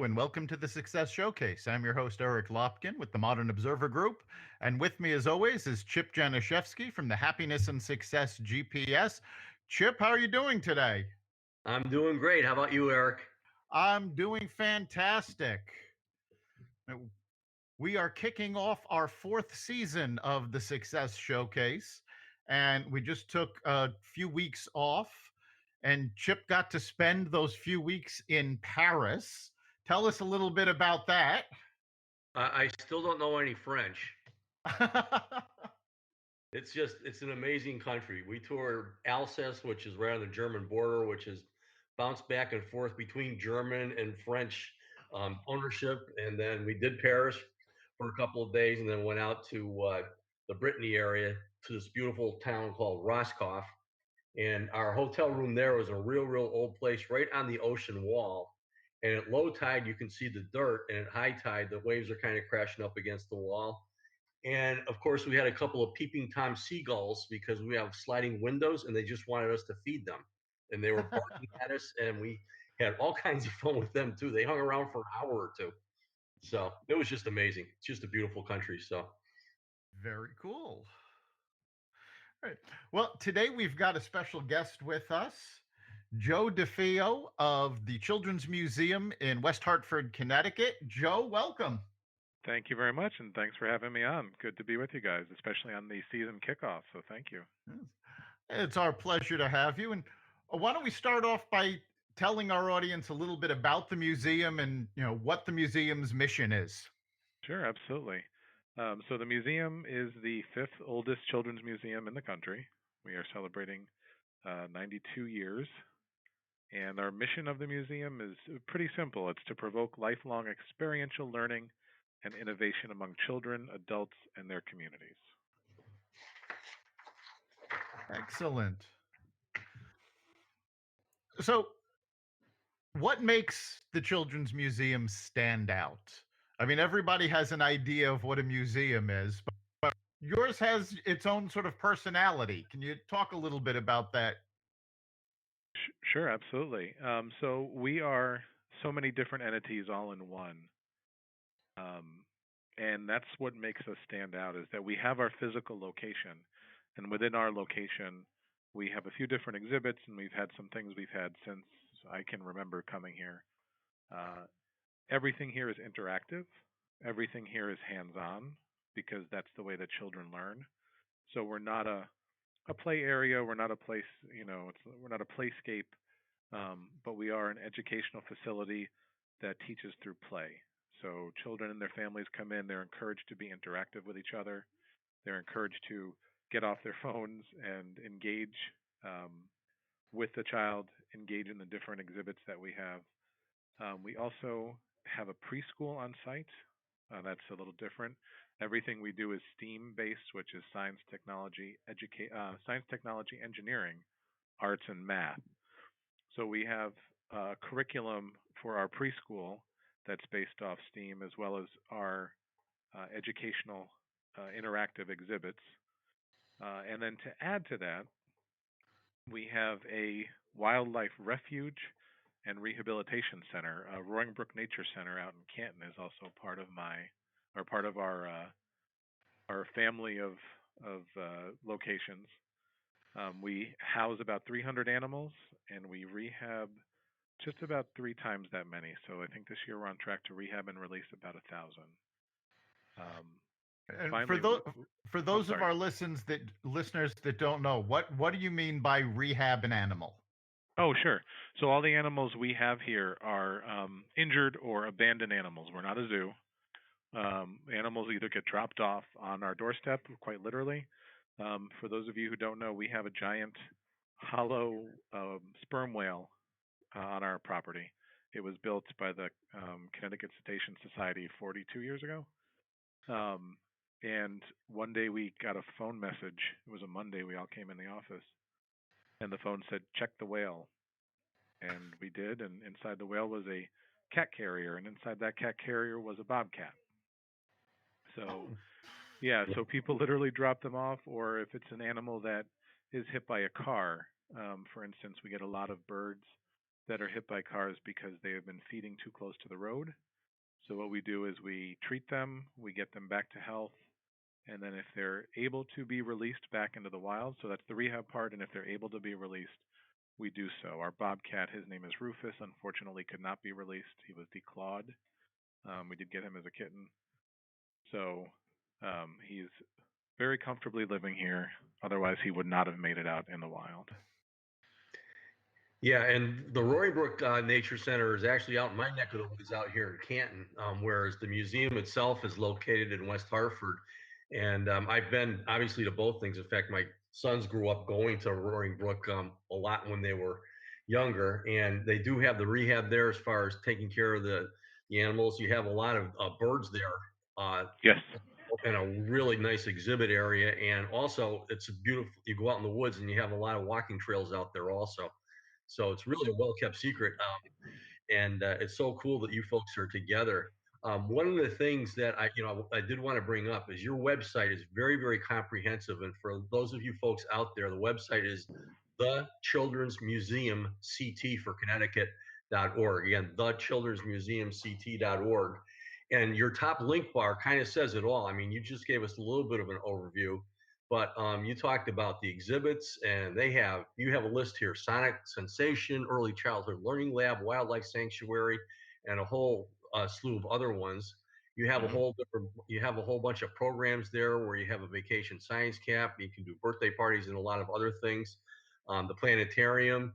Hello and welcome to the Success Showcase. I'm your host, Eric Lopkin with the Modern Observer Group. And with me, as always, is Chip Janiszewski from the Happiness and Success GPS. Chip, how are you doing today? I'm doing great. How about you, Eric? I'm doing fantastic. We are kicking off our fourth season of the Success Showcase, and we just took a few weeks off, and Chip got to spend those few weeks in Paris. Tell us a little bit about that. I still don't know any French. It's an amazing country. We toured Alsace, which is right on the German border, which is bounced back and forth between German and French ownership. And then we did Paris for a couple of days and then went out to the Brittany area to this beautiful town called Roscoff. And our hotel room there was a real old place right on the ocean wall. And at low tide, you can see the dirt, and at high tide, the waves are kind of crashing up against the wall. And of course, we had a couple of peeping Tom seagulls because we have sliding windows, and they just wanted us to feed them. And they were barking at us, and we had all kinds of fun with them too. They hung around for an hour or two. So it was just amazing. It's just a beautiful country. So Very cool. All right. Well, today we've got a special guest with us, Joe DeFeo of the Children's Museum in West Hartford, Connecticut. Joe, welcome. Thank you very much, and thanks for having me on. Good to be with you guys, especially on the season kickoff. So thank you. It's our pleasure to have you. And why don't we start off by telling our audience a little bit about the museum and what the museum's mission is. Sure, absolutely. So the museum is the fifth oldest children's museum in the country. We are celebrating 92 years, and our mission of the museum is pretty simple. It's to provoke lifelong experiential learning and innovation among children, adults, and their communities. Excellent. So, what makes the Children's Museum stand out? I mean, everybody has an idea of what a museum is, but yours has its own sort of personality. Can you talk a little bit about that? Sure, absolutely. So we are so many different entities all in one. Um, and that's what makes us stand out is that we have our physical location, and within our location, we have a few different exhibits, and we've had some things we've had since I can remember coming here. Uh, Everything here is interactive. Everything here is hands-on because that's the way that children learn. So we're not a play area. We're not a place, we're not a playscape, but we are an educational facility that teaches through play. So children and their families come in. They're encouraged to be interactive with each other. They're encouraged to get off their phones and engage um, with the child, engage in the different exhibits that we have. We also have a preschool on site. That's a little different. Everything we do is STEAM based, which is science, technology, engineering, arts, and math. So we have a curriculum for our preschool that's based off STEAM, as well as our educational interactive exhibits. And then to add to that, we have a wildlife refuge and rehabilitation center. Roaring Brook Nature Center out in Canton is also part of our family of locations. We house about 300 animals, and we rehab just about three times that many. So I think this year we're on track to rehab and release about 1,000. Um, And Finally, for I'm those of sorry. our listeners that don't know, what do you mean by rehab an animal? Oh, sure. So all the animals we have here are injured or abandoned animals. We're not a zoo. Animals either get dropped off on our doorstep, quite literally. For those of you who don't know, we have a giant hollow sperm whale on our property. It was built by the Connecticut Cetacean Society 42 years ago. Um, and one day we got a phone message. It was a Monday. We all came in the office, and the phone said, "Check the whale." And we did. And inside the whale was a cat carrier, and inside that cat carrier was a bobcat. So Oh, yeah, so people literally drop them off, or if it's an animal that is hit by a car, for instance, we get a lot of birds that are hit by cars because they have been feeding too close to the road. So what we do is we treat them, we get them back to health, and then if they're able to be released back into the wild, so that's the rehab part, and if they're able to be released, we do so. Our bobcat, his name is Rufus, unfortunately could not be released. He was declawed. We did get him as a kitten. So he's very comfortably living here. Otherwise, he would not have made it out in the wild. Yeah, and the Roaring Brook Nature Center is actually out in my neck of the woods out here in Canton, whereas the museum itself is located in West Hartford. And I've been obviously to both things. In fact, my sons grew up going to Roaring Brook a lot when they were younger, and they do have the rehab there as far as taking care of the animals. You have a lot of birds there. Yes. And a really nice exhibit area, and also it's a beautiful. You go out in the woods and you have a lot of walking trails out there also. So it's really a well kept secret. And it's so cool that you folks are together. One of the things that I did want to bring up is your website is very, very comprehensive. And for those of you folks out there, the website is the Children's Museum CT for Connecticut.org. Again, the Children's Museum CT.org. And your top link bar kind of says it all. I mean, you just gave us a little bit of an overview, but you talked about the exhibits, and you have a list here: Sonic Sensation, Early Childhood Learning Lab, Wildlife Sanctuary, and a whole slew of other ones. You have a whole bunch of programs there where you have a vacation science camp. You can do birthday parties and a lot of other things. The planetarium,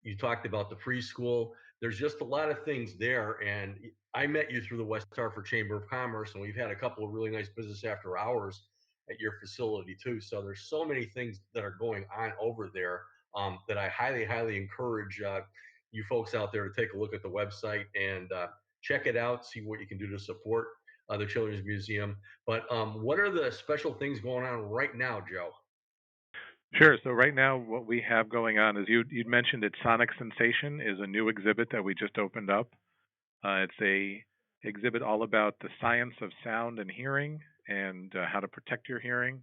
you talked about the preschool. There's just a lot of things there. And I met you through the West Hartford Chamber of Commerce, and we've had a couple of really nice business after hours at your facility too. So there's so many things that are going on over there that I highly, highly encourage you folks out there to take a look at the website and check it out, see what you can do to support the Children's Museum. But what are the special things going on right now, Joe? Sure. So right now, what we have going on is you'd mentioned it. Sonic Sensation is a new exhibit that we just opened up. It's a exhibit all about the science of sound and hearing and how to protect your hearing.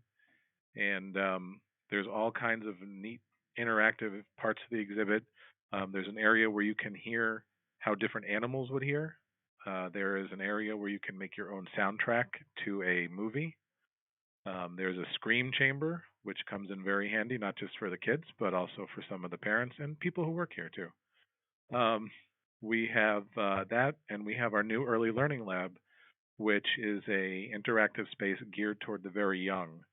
And there's all kinds of neat interactive parts of the exhibit. There's an area where you can hear how different animals would hear. There is an area where you can make your own soundtrack to a movie. There's a scream chamber, which comes in very handy, not just for the kids, but also for some of the parents and people who work here too. We have that, and we have our new early learning lab, which is a interactive space geared toward the very young.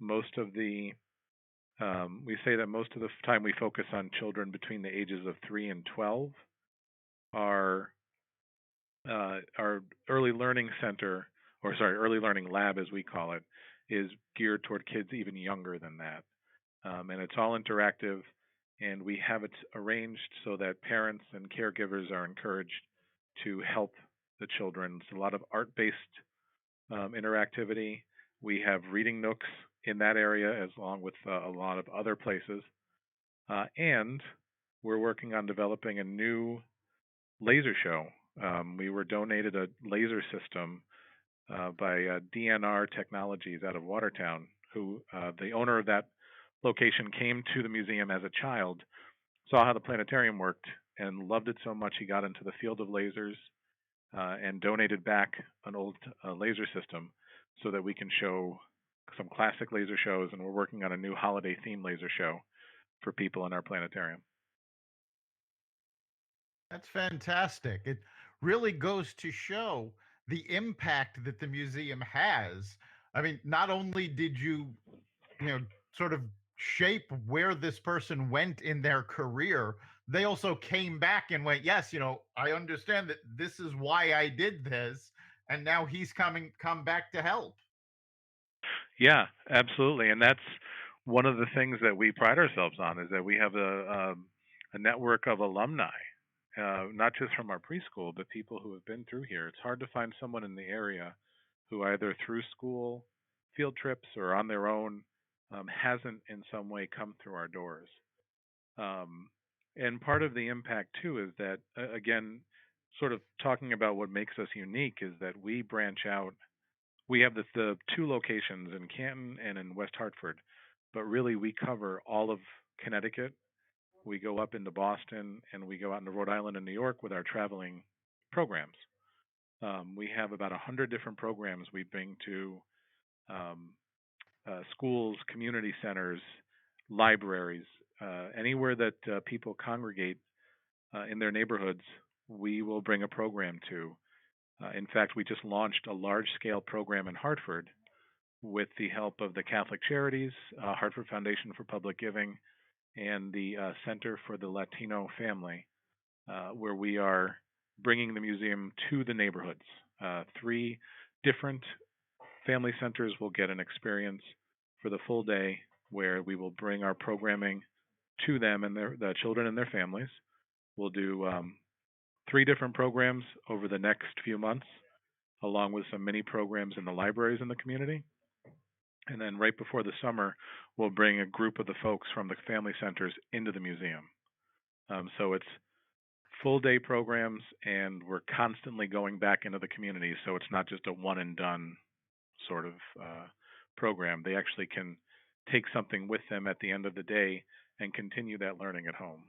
Most of the we say that most of the time we focus on children between the ages of 3 and 12. Our early learning center, or sorry, early learning lab as we call it, is geared toward kids even younger than that. And it's all interactive, and we have it arranged so that parents and caregivers are encouraged to help the children. It's a lot of art-based interactivity. We have reading nooks in that area, as along with a lot of other places. And we're working on developing a new laser show. We were donated a laser system by DNR Technologies out of Watertown, who the owner of that location came to the museum as a child, saw how the planetarium worked, and loved it so much he got into the field of lasers and donated back an old laser system so that we can show some classic laser shows. And we're working on a new holiday themed laser show for people in our planetarium. That's fantastic. It really goes to show the impact that the museum has. I mean, not only did you sort of shape where this person went in their career, they also came back and went, yes, I understand that this is why I did this, and now he's come back to help. Yeah, absolutely, and that's one of the things that we pride ourselves on is that we have a network of alumni, not just from our preschool, but people who have been through here. It's hard to find someone in the area who either through school, field trips, or on their own hasn't in some way come through our doors. Um, and part of the impact too is that again, sort of talking about what makes us unique is that we branch out. We have the two locations in Canton and in West Hartford, but really we cover all of Connecticut we go up into Boston, and we go out into Rhode Island and New York with our traveling programs. We have about 100 different programs we bring to um, schools, community centers, libraries, anywhere that people congregate in their neighborhoods. We will bring a program to. In fact, we just launched a large-scale program in Hartford with the help of the Catholic Charities, Hartford Foundation for Public Giving, and the Center for the Latino Family, where we are bringing the museum to the neighborhoods. 3 different family centers will get an experience for the full day where we will bring our programming to them and the children and their families. We'll do 3 different programs over the next few months, along with some mini programs in the libraries in the community. And then right before the summer, we'll bring a group of the folks from the family centers into the museum. So it's full day programs, and we're constantly going back into the community. So it's not just a one and done sort of program. They actually can take something with them at the end of the day and continue that learning at home.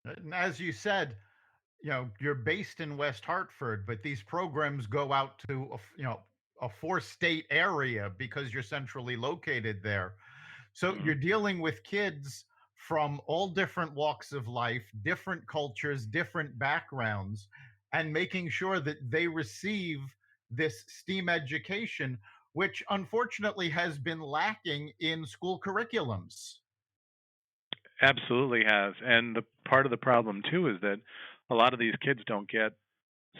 And as you said, you're based in West Hartford, but these programs go out to a 4-state area because you're centrally located there. So Mm-hmm. you're dealing with kids from all different walks of life, different cultures, different backgrounds, and making sure that they receive this STEAM education, which unfortunately has been lacking in school curriculums. Absolutely has. And the part of the problem too is that a lot of these kids don't get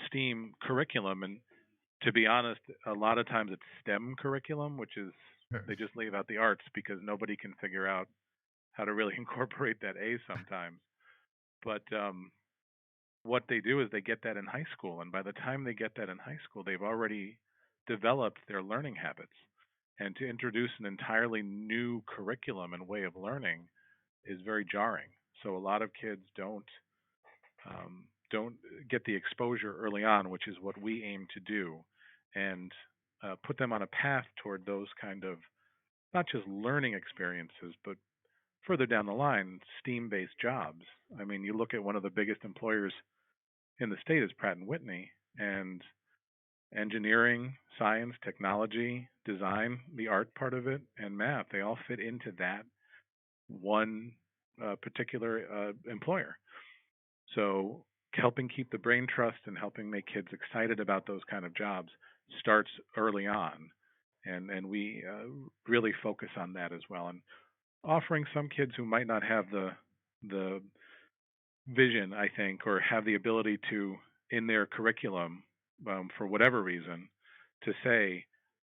STEAM curriculum, and to be honest, a lot of times it's STEM curriculum, which is they just leave out the arts because nobody can figure out how to really incorporate that A sometimes. But what they do is they get that in high school, and by the time they get that in high school, they've already developed their learning habits. And to introduce an entirely new curriculum and way of learning is very jarring. So a lot of kids don't get the exposure early on, which is what we aim to do, and put them on a path toward those kind of not just learning experiences, but further down the line, STEAM-based jobs. I mean, you look at one of the biggest employers in the state is Pratt and Whitney, and engineering, science, technology, design, the art part of it, and math, they all fit into that one particular employer. So helping keep the brain trust and helping make kids excited about those kind of jobs starts early on, and we really focus on that as well, and offering some kids who might not have the vision, I think, or have the ability to in their curriculum for whatever reason to say,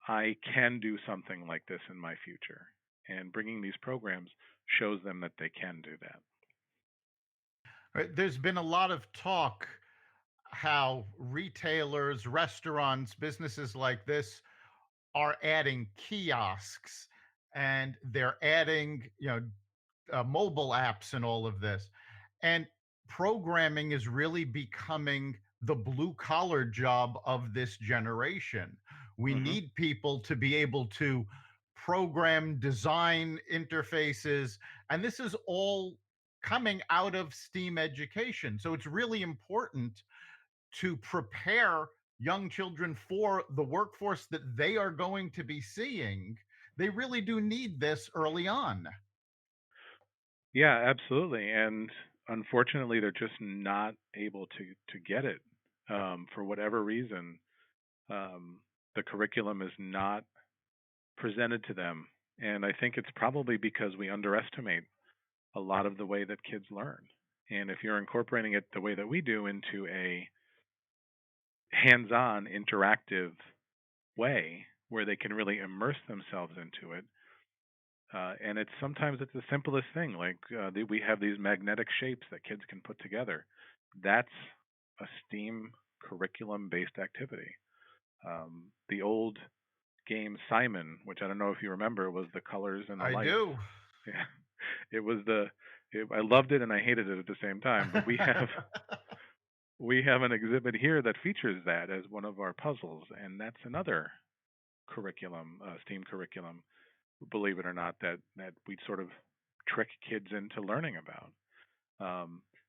I can do something like this in my future. And bringing these programs shows them that they can do that. Right, there's been a lot of talk how retailers, restaurants, businesses like this are adding kiosks, and they're adding, mobile apps and all of this. And programming is really becoming the blue collar job of this generation. We Mm-hmm. need people to be able to program, design interfaces, and this is all coming out of STEAM education. So it's really important to prepare young children for the workforce that they are going to be seeing. They really do need this early on. Yeah, absolutely. And unfortunately, they're just not able to get it for whatever reason. Um, the curriculum is not presented to them, and I think it's probably because we underestimate a lot of the way that kids learn. And if you're incorporating it the way that we do into a hands-on, interactive way where they can really immerse themselves into it, and sometimes it's the simplest thing, like we have these magnetic shapes that kids can put together. That's a STEAM curriculum-based activity. The old game Simon, which I don't know if you remember, was the colors and the I lights. do. Yeah, it was I loved it and I hated it at the same time. But we have an exhibit here that features that as one of our puzzles, and that's another curriculum, STEAM curriculum, believe it or not, that we sort of trick kids into learning about.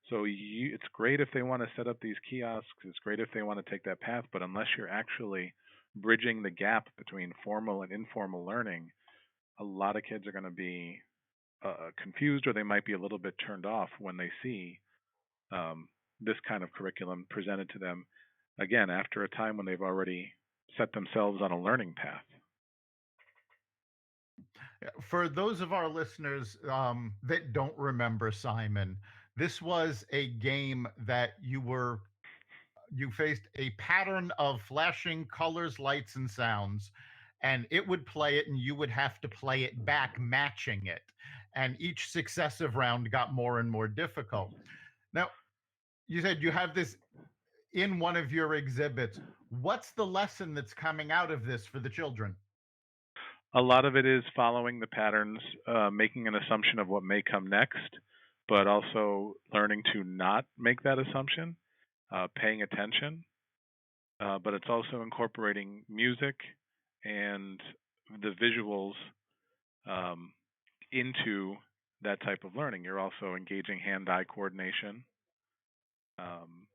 So it's great if they want to set up these kiosks. It's great if they want to take that path, but unless you're actually bridging the gap between formal and informal learning, a lot of kids are going to be confused, or they might be a little bit turned off when they see um, this kind of curriculum presented to them, again, after a time when they've already set themselves on a learning path. For those of our listeners that don't remember, Simon, this was a game that you faced a pattern of flashing colors, lights, and sounds, and it would play it, and you would have to play it back, matching it. And each successive round got more and more difficult. Now, you said you have this in one of your exhibits. What's the lesson that's coming out of this for the children? A lot of it is following the patterns, making an assumption of what may come next, but also learning to not make that assumption, paying attention. But it's also incorporating music and the visuals um, into that type of learning. You're also engaging hand-eye coordination, um,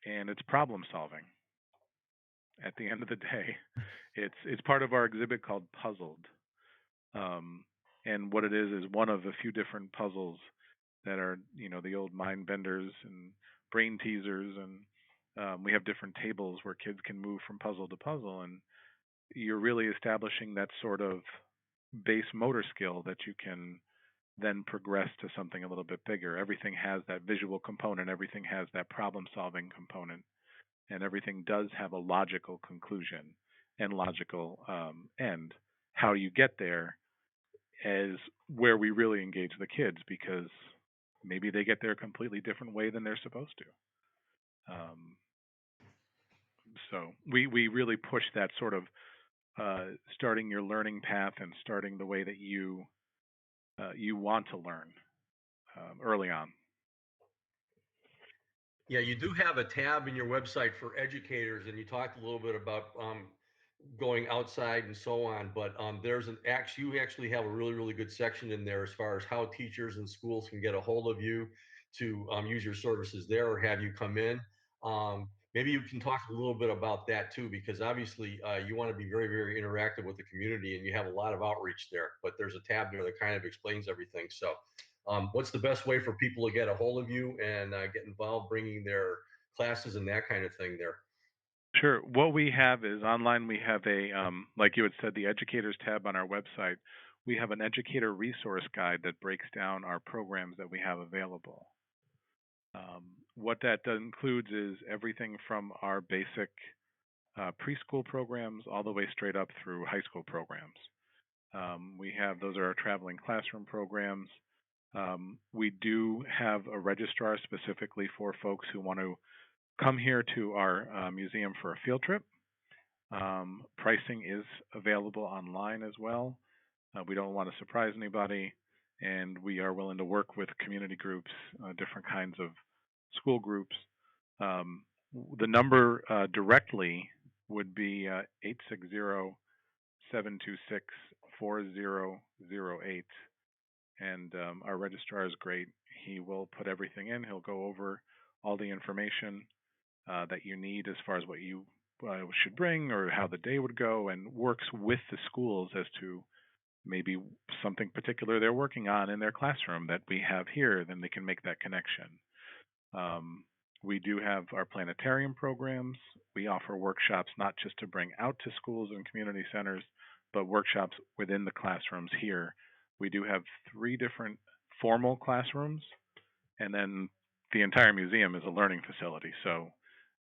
and it's problem solving. At the end of the day, it's part of our exhibit called Puzzled. And what it is one of a few different puzzles that are, the old mind benders and brain teasers, and we have different tables where kids can move from puzzle to puzzle, and you're really establishing that sort of base motor skill that you can then progress to something a little bit bigger. Everything has that visual component, everything has that problem solving component, and everything does have a logical conclusion and logical end. How you get there is where we really engage the kids, because maybe they get there a completely different way than they're supposed to. So we really push that sort of starting your learning path and starting the way that you want to learn early on. Yeah, you do have a tab in your website for educators, and you talked a little bit about going outside and so on. But you actually have a really, really good section in there as far as how teachers and schools can get a hold of you to use your services there or have you come in. Maybe you can talk a little bit about that too, because obviously you want to be very, very interactive with the community, and you have a lot of outreach there. But there's a tab there that kind of explains everything. So, what's the best way for people to get a hold of you and get involved, bringing their classes and that kind of thing there? Sure. What we have is online. We have like you had said, the educators tab on our website. We have an educator resource guide that breaks down our programs that we have available. What that includes is everything from our basic preschool programs all the way straight up through high school programs. Those are our traveling classroom programs. We do have a registrar specifically for folks who want to come here to our museum for a field trip. Pricing is available online as well. We don't want to surprise anybody, and we are willing to work with community groups, different kinds of school groups. The number directly would be 860-726-4008. And our registrar is great. He will put everything in. He'll go over all the information that you need as far as what you should bring or how the day would go, and works with the schools as to maybe something particular they're working on in their classroom that we have here, then they can make that connection. We do have our planetarium programs. We offer workshops not just to bring out to schools and community centers, but workshops within the classrooms here. We do have 3 different formal classrooms, and then the entire museum is a learning facility. So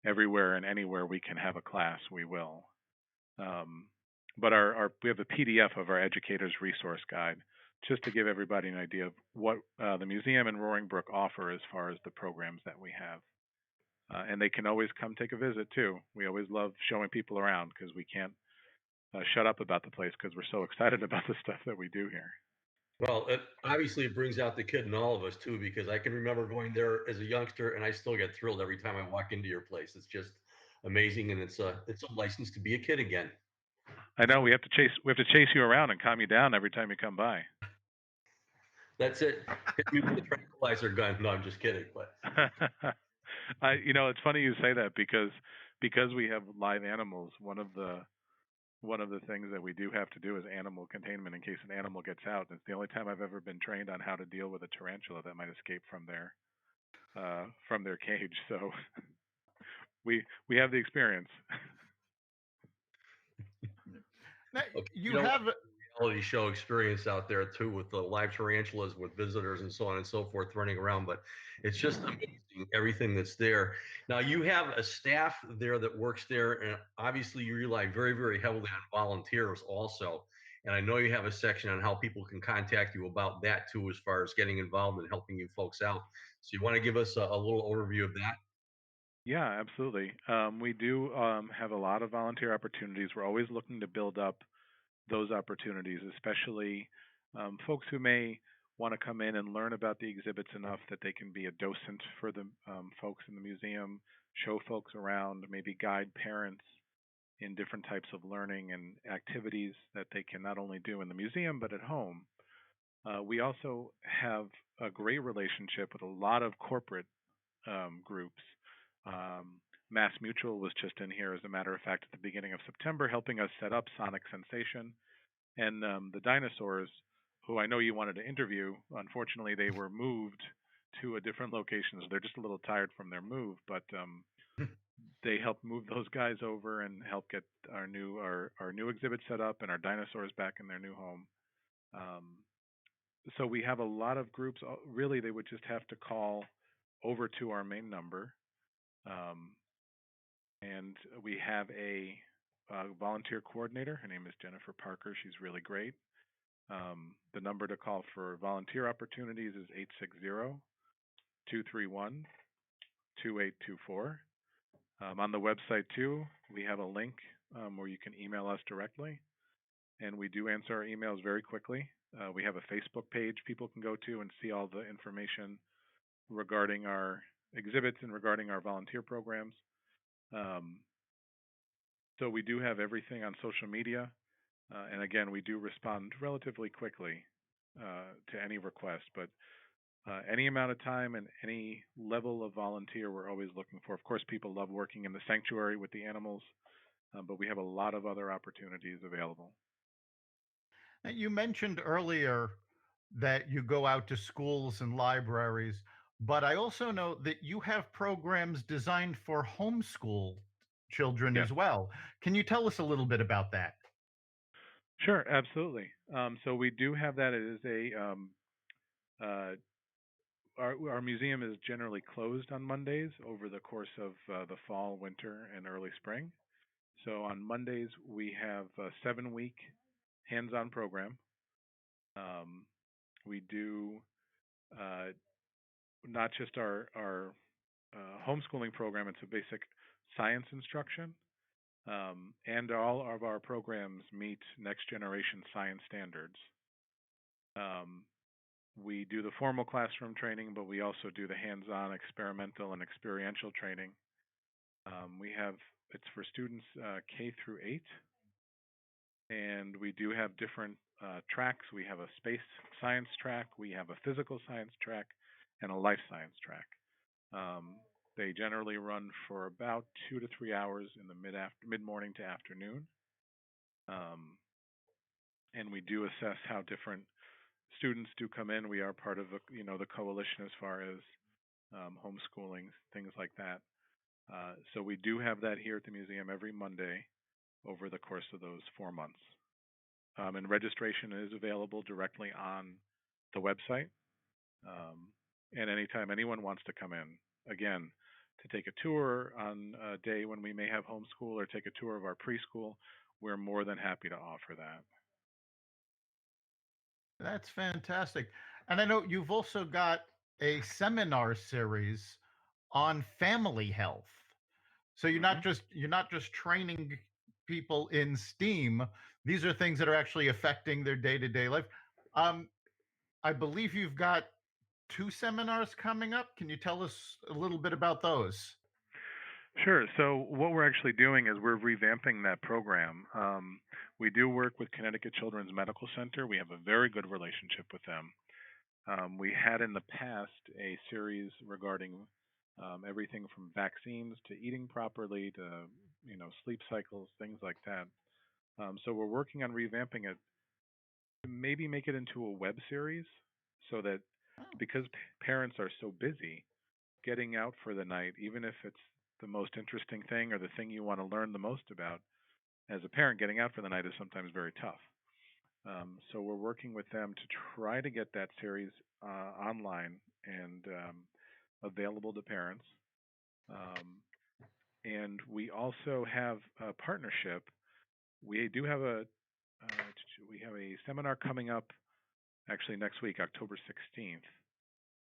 everywhere and anywhere we can have a class, we will. But we have a PDF of our educators resource guide, just to give everybody an idea of what the museum and Roaring Brook offer as far as the programs that we have. And they can always come take a visit too. We always love showing people around, because we can't shut up about the place because we're so excited about the stuff that we do here. Well, obviously it brings out the kid in all of us too, because I can remember going there as a youngster, and I still get thrilled every time I walk into your place. It's just amazing, and it's a license to be a kid again. I know we have to chase you around and calm you down every time you come by. That's it. Hit me with the tranquilizer gun. No, I'm just kidding. But It's funny you say that because we have live animals. One of the things that we do have to do is animal containment in case an animal gets out. It's the only time I've ever been trained on how to deal with a tarantula that might escape from their cage. So we have the experience. Now, okay, you you don't want have a reality show experience out there too with the live tarantulas with visitors and so on and so forth running around, but it's just amazing everything that's there. Now you have a staff there that works there, and obviously you rely very, very heavily on volunteers also. And I know you have a section on how people can contact you about that too, as far as getting involved and helping you folks out. So you want to give us a little overview of that? Yeah, absolutely. We do have a lot of volunteer opportunities. We're always looking to build up those opportunities, especially folks who may want to come in and learn about the exhibits enough that they can be a docent for the folks in the museum, show folks around, maybe guide parents in different types of learning and activities that they can not only do in the museum but at home. We also have a great relationship with a lot of corporate groups. Um, Mass Mutual was just in here, as a matter of fact, at the beginning of September, helping us set up Sonic Sensation. And the dinosaurs, who I know you wanted to interview, unfortunately, they were moved to a different location. So they're just a little tired from their move, but they helped move those guys over and help get our new exhibit set up and our dinosaurs back in their new home. Um, so we have a lot of groups. Really, they would just have to call over to our main number, um, and we have a volunteer coordinator. Her name is Jennifer Parker. She's really great. The number to call for volunteer opportunities is 860-231-2824. On the website, too, we have a link where you can email us directly, and we do answer our emails very quickly. We have a Facebook page people can go to and see all the information regarding our exhibits and regarding our volunteer programs. Um, so we do have everything on social media. And again, we do respond relatively quickly to any request, but any amount of time and any level of volunteer we're always looking for. Of course, people love working in the sanctuary with the animals, but we have a lot of other opportunities available. You mentioned earlier that you go out to schools and libraries, but I also know that you have programs designed for homeschool children Yes, as well. Can you tell us a little bit about that? sure, absolutely. So we do have that. It is uh, our museum is generally closed on Mondays over the course of the fall, winter, and early spring. So on Mondays we have a 7-week hands-on program. Um, we do uh, not just our homeschooling program; it's a basic science instruction, and all of our programs meet next generation science standards. Um, we do the formal classroom training, but we also do the hands-on experimental and experiential training. We have it's for students K through 8, and we do have different tracks. We have a space science track, we have a physical science track, and a life science track. Um, they generally run for about 2 to 3 hours in the mid morning to afternoon, um, and we do assess how different students do come in. We are part of the coalition as far as homeschooling, things like that. So we do have that here at the museum every Monday over the course of those 4 months. And registration is available directly on the website. Um, and anytime anyone wants to come in, again, to take a tour on a day when we may have homeschool or take a tour of our preschool, we're more than happy to offer that. That's fantastic. And I know you've also got a seminar series on family health. So Hmm. you're not just training people in STEAM. These are things that are actually affecting their day-to-day life. Um, I believe you've got two seminars coming up. Can you tell us a little bit about those? Sure. So what we're actually doing is we're revamping that program. We do work with Connecticut Children's Medical Center. We have a very good relationship with them. We had in the past a series regarding everything from vaccines to eating properly to sleep cycles, things like that. So we're working on revamping it to maybe make it into a web series so that Oh, because parents are so busy, getting out for the night, even if it's the most interesting thing or the thing you want to learn the most about, as a parent, getting out for the night is sometimes very tough. So we're working with them to try to get that series online and available to parents. Um, and we also have a partnership. We do have we have a seminar coming up actually next week, October 16th,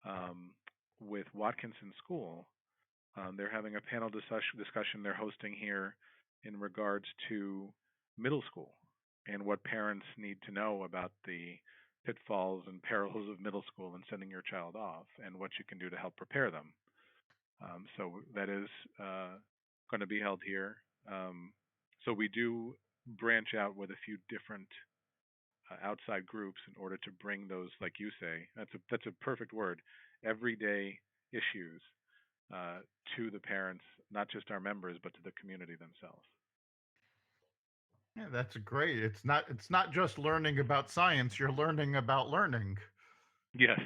um, with Watkinson School. They're having a panel discussion they're hosting here in regards to middle school and what parents need to know about the pitfalls and perils of middle school and sending your child off and what you can do to help prepare them. So that is going to be held here. So we do branch out with a few different outside groups in order to bring those, like you say, that's a perfect word, everyday issues uh, to the parents, not just our members, but to the community themselves. yeah, that's great. It's not just learning about science, you're learning about learning. Yes,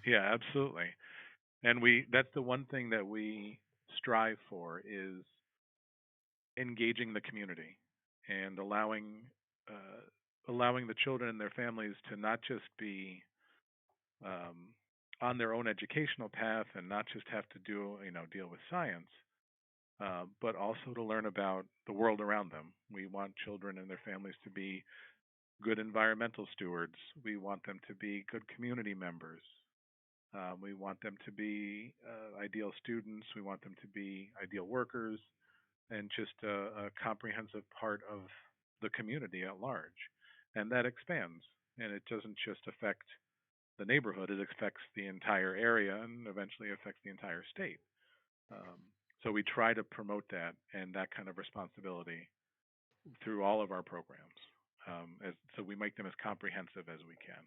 yeah, absolutely. And that's the one thing that we strive for is engaging the community and allowing the children and their families to not just be um, on their own educational path and not just have to deal with science, but also to learn about the world around them. We want children and their families to be good environmental stewards. We want them to be good community members. We want them to be ideal students. We want them to be ideal workers and just a comprehensive part of the community at large. And that expands. And it doesn't just affect the neighborhood, it affects the entire area and eventually affects the entire state. Um, so we try to promote that and that kind of responsibility through all of our programs. So we make them as comprehensive as we can.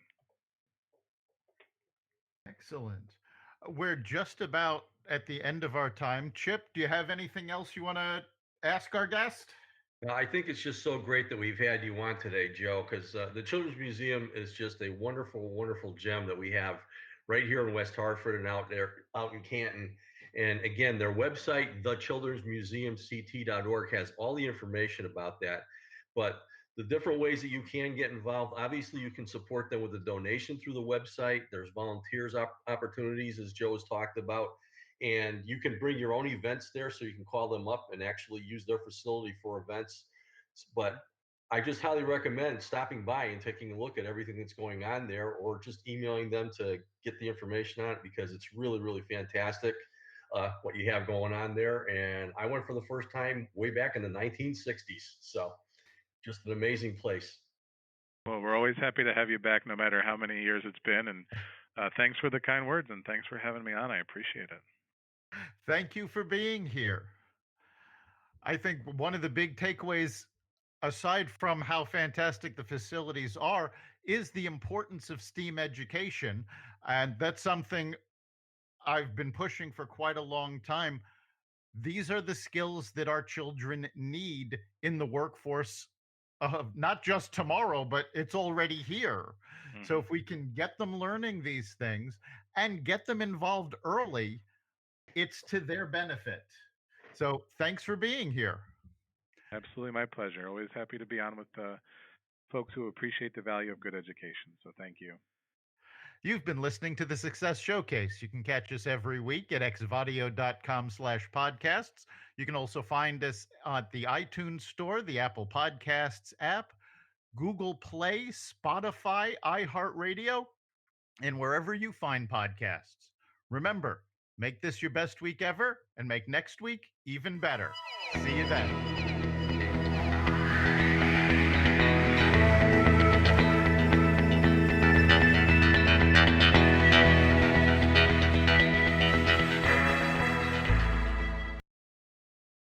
Excellent. We're just about at the end of our time. Chip, do you have anything else you want to ask our guest? I think it's just so great that we've had you on today, Joe, because the Children's Museum is just a wonderful, wonderful gem that we have right here in West Hartford and out there, out in Canton. And again, their website, thechildrensmuseumct.org, has all the information about that. But the different ways that you can get involved, obviously, you can support them with a donation through the website. There's volunteers opportunities, as Joe has talked about, and you can bring your own events there, so you can call them up and actually use their facility for events. But I just highly recommend stopping by and taking a look at everything that's going on there, or just emailing them to get the information on it, because it's really, really fantastic what you have going on there. And I went for the first time way back in the 1960s, so just an amazing place. Well, we're always happy to have you back no matter how many years it's been. And thanks for the kind words and thanks for having me on. I appreciate it. Thank you for being here. I think one of the big takeaways, aside from how fantastic the facilities are, is the importance of STEAM education. And that's something I've been pushing for quite a long time. These are the skills that our children need in the workforce of not just tomorrow, but it's already here. So Hmm. if we can get them learning these things and get them involved early, it's to their benefit. So thanks for being here. Absolutely my pleasure. Always happy to be on with folks who appreciate the value of good education. So thank you. You've been listening to the Success Showcase. You can catch us every week at xvadio.com/podcasts. You can also find us at the iTunes Store, the Apple Podcasts app, Google Play, Spotify, iHeartRadio, and wherever you find podcasts. Remember, make this your best week ever and make next week even better. See you then.